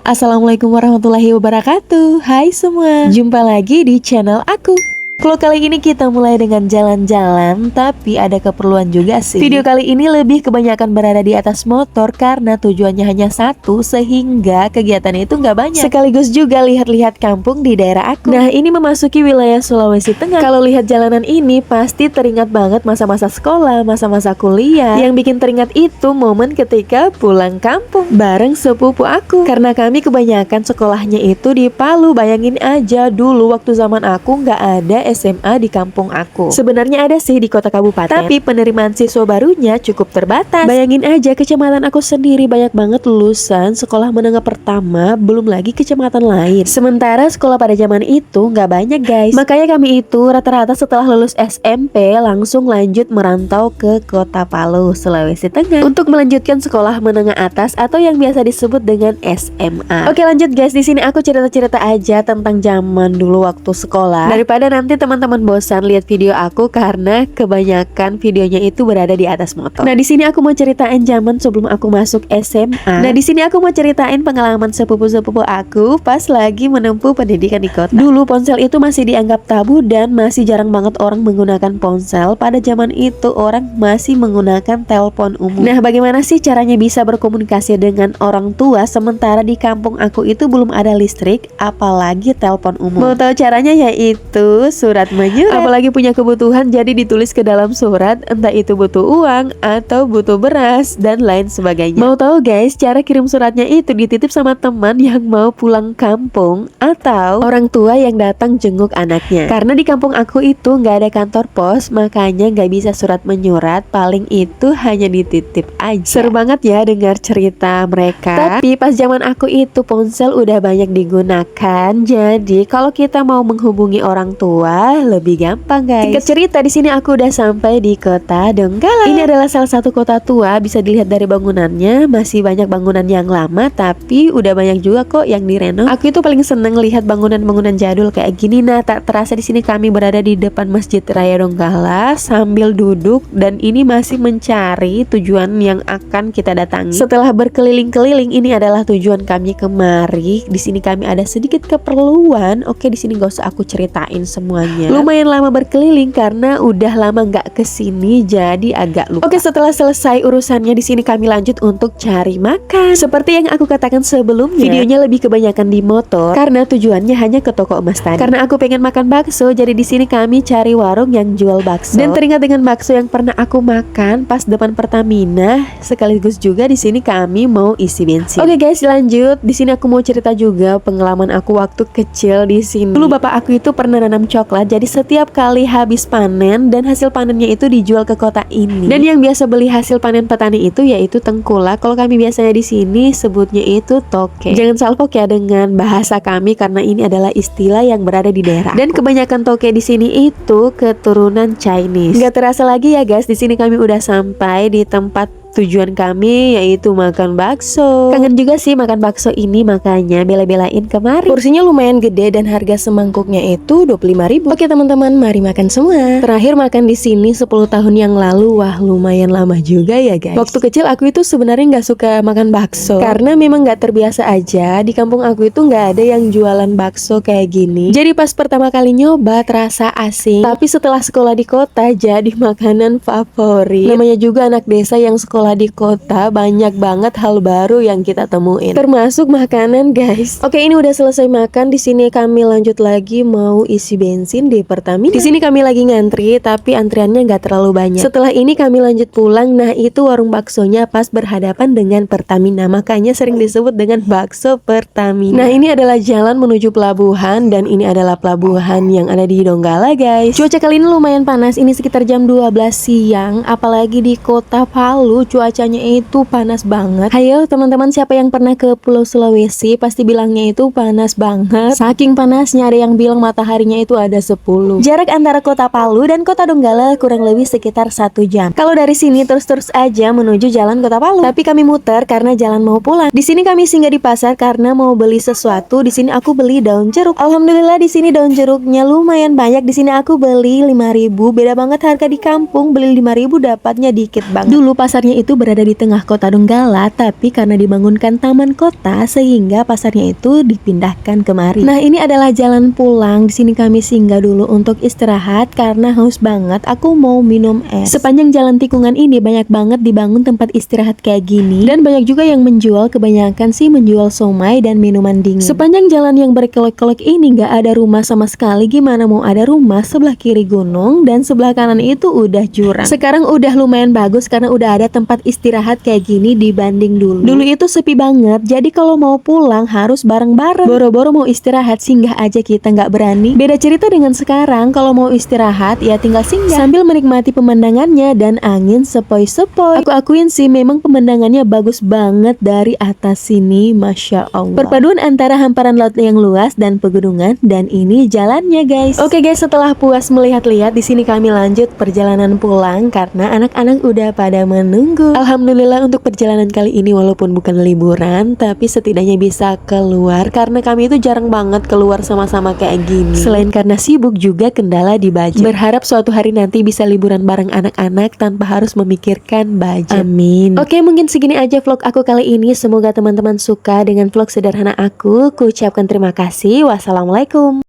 Assalamualaikum warahmatullahi wabarakatuh. Hai semua, jumpa lagi di channel aku. Kalau kali ini kita mulai dengan jalan-jalan, tapi ada keperluan juga sih. Video kali ini lebih kebanyakan berada di atas motor karena tujuannya hanya satu, sehingga kegiatannya itu nggak banyak. Sekaligus juga lihat-lihat kampung di daerah aku. Nah, ini memasuki wilayah Sulawesi Tengah. Kalau lihat jalanan ini pasti teringat banget masa-masa sekolah, masa-masa kuliah. Yang bikin teringat itu momen ketika pulang kampung bareng sepupu aku. Karena kami kebanyakan sekolahnya itu di Palu. Bayangin aja dulu waktu zaman aku nggak ada SMA di kampung aku. Sebenarnya ada sih di kota kabupaten, tapi penerimaan siswa barunya cukup terbatas. Bayangin aja kecamatan aku sendiri banyak banget lulusan sekolah menengah pertama, belum lagi kecamatan lain. Sementara sekolah pada zaman itu nggak banyak guys. Makanya kami itu rata-rata setelah lulus SMP langsung lanjut merantau ke kota Palu, Sulawesi Tengah untuk melanjutkan sekolah menengah atas atau yang biasa disebut dengan SMA. Oke lanjut guys, di sini aku cerita-cerita aja tentang zaman dulu waktu sekolah. Daripada nanti teman-teman bosan lihat video aku karena kebanyakan videonya itu berada di atas motor. Nah, di sini aku mau ceritain zaman sebelum aku masuk SMA. Nah, di sini aku mau ceritain pengalaman sepupu-sepupu aku pas lagi menempuh pendidikan di kota. Dulu ponsel itu masih dianggap tabu dan masih jarang banget orang menggunakan ponsel. Pada zaman itu orang masih menggunakan telepon umum. Nah, bagaimana sih caranya bisa berkomunikasi dengan orang tua sementara di kampung aku itu belum ada listrik, apalagi telepon umum. Mau tahu caranya? Yaitu surat menyurat. Apalagi punya kebutuhan jadi ditulis ke dalam surat, entah itu butuh uang atau butuh beras dan lain sebagainya. Mau tahu guys, cara kirim suratnya itu dititip sama teman yang mau pulang kampung atau orang tua yang datang jenguk anaknya. Karena di kampung aku itu nggak ada kantor pos, makanya nggak bisa surat menyurat, paling itu hanya dititip aja. Seru banget ya dengar cerita mereka. Tapi pas zaman aku itu ponsel udah banyak digunakan, jadi kalau kita mau menghubungi orang tua lebih gampang guys. Singkat cerita, di sini aku udah sampai di kota Donggala. Ini adalah salah satu kota tua, bisa dilihat dari bangunannya. Masih banyak bangunan yang lama, tapi udah banyak juga kok yang direnov. Aku itu paling seneng lihat bangunan-bangunan jadul kayak gini. Nah, tak terasa di sini kami berada di depan Masjid Raya Donggala sambil duduk dan ini masih mencari tujuan yang akan kita datangi. Setelah berkeliling-keliling, ini adalah tujuan kami kemari. Di sini kami ada sedikit keperluan. Oke, di sini gak usah aku ceritain semuanya. Lumayan lama berkeliling karena udah lama nggak kesini, jadi agak lupa. Oke, setelah selesai urusannya di sini kami lanjut untuk cari makan. Seperti yang aku katakan sebelumnya, videonya lebih kebanyakan di motor karena tujuannya hanya ke toko emas tadi. Karena aku pengen makan bakso, jadi di sini kami cari warung yang jual bakso. Dan teringat dengan bakso yang pernah aku makan pas depan Pertamina. Sekaligus juga di sini kami mau isi bensin. Oke guys, lanjut. Di sini aku mau cerita juga pengalaman aku waktu kecil di sini. Dulu bapak aku itu pernah nanam coklat, jadi setiap kali habis panen dan hasil panennya itu dijual ke kota ini. Dan yang biasa beli hasil panen petani itu yaitu tengkulak. Kalau kami biasanya di sini sebutnya itu toke. Jangan salpok ya dengan bahasa kami karena ini adalah istilah yang berada di daerah. Dan kebanyakan toke di sini itu keturunan Chinese. Gak terasa lagi ya guys, di sini kami udah sampai di tempat tujuan kami yaitu makan bakso. Kangen juga sih makan bakso ini, makanya bela-belain kemarin. Porsinya lumayan gede dan harga semangkuknya itu 25.000. Oke teman-teman, mari makan semua. Terakhir makan di sini 10 tahun yang lalu. Wah, lumayan lama juga ya guys. Waktu kecil aku itu sebenarnya nggak suka makan bakso karena memang nggak terbiasa aja. Di kampung aku itu nggak ada yang jualan bakso kayak gini. Jadi pas pertama kali nyoba terasa asing. Tapi setelah sekolah di kota jadi makanan favorit. Namanya juga anak desa yang sekolah di kota, banyak banget hal baru yang kita temuin, termasuk makanan guys. Oke, ini udah selesai makan. Di sini kami lanjut lagi mau isi bensin di Pertamina. Di sini kami lagi ngantri, tapi antriannya nggak terlalu banyak. Setelah ini kami lanjut pulang. Nah, itu warung baksonya pas berhadapan dengan Pertamina, makanya sering disebut dengan bakso Pertamina. Nah, ini adalah jalan menuju pelabuhan dan ini adalah pelabuhan yang ada di Donggala guys. Cuaca kali ini lumayan panas. Ini sekitar jam 12 siang, apalagi di kota Palu cuacanya itu panas banget. Hayo teman-teman, siapa yang pernah ke Pulau Sulawesi pasti bilangnya itu panas banget. Saking panasnya ada yang bilang mataharinya itu ada 10. Jarak antara kota Palu dan kota Donggala kurang lebih sekitar 1 jam. Kalau dari sini terus-terus aja menuju jalan kota Palu. Tapi kami muter karena jalan mau pulang. Di sini kami singgah di pasar karena mau beli sesuatu. Di sini aku beli daun jeruk. Alhamdulillah di sini daun jeruknya lumayan banyak. Di sini aku beli 5.000. Beda banget harga di kampung, beli 5.000 dapatnya dikit banget. Dulu pasarnya pasarnya itu berada di tengah kota Donggala, tapi karena dibangunkan taman kota sehingga pasarnya itu dipindahkan kemari. Nah, ini adalah jalan pulang. Di sini kami singgah dulu untuk istirahat karena haus banget. Aku mau minum es. Sepanjang jalan tikungan ini banyak banget dibangun tempat istirahat kayak gini, dan banyak juga yang menjual, kebanyakan sih menjual somai dan minuman dingin. Sepanjang jalan yang berkelok-kelok ini nggak ada rumah sama sekali. Gimana mau ada rumah? Sebelah kiri gunung dan sebelah kanan itu udah jurang. Sekarang udah lumayan bagus karena udah ada tempat istirahat kayak gini dibanding dulu. Dulu itu sepi banget, jadi kalau mau pulang harus bareng-bareng. Boro-boro mau istirahat singgah aja kita nggak berani. Beda cerita dengan sekarang, kalau mau istirahat ya tinggal singgah sambil menikmati pemandangannya dan angin sepoi-sepoi. Aku akuin sih memang pemandangannya bagus banget dari atas sini, Masya Allah. Perpaduan antara hamparan laut yang luas dan pegunungan, dan ini jalannya guys. Oke guys, setelah puas melihat-lihat, di sini kami lanjut perjalanan pulang karena anak-anak udah pada menunggu. Alhamdulillah untuk perjalanan kali ini walaupun bukan liburan, tapi setidaknya bisa keluar karena kami itu jarang banget keluar sama-sama kayak gini. Selain karena sibuk, juga kendala di budget. Berharap suatu hari nanti bisa liburan bareng anak-anak tanpa harus memikirkan budget. Amin. Oke, mungkin segini aja vlog aku kali ini. Semoga teman-teman suka dengan vlog sederhana aku. Ku ucapkan terima kasih. Wassalamualaikum.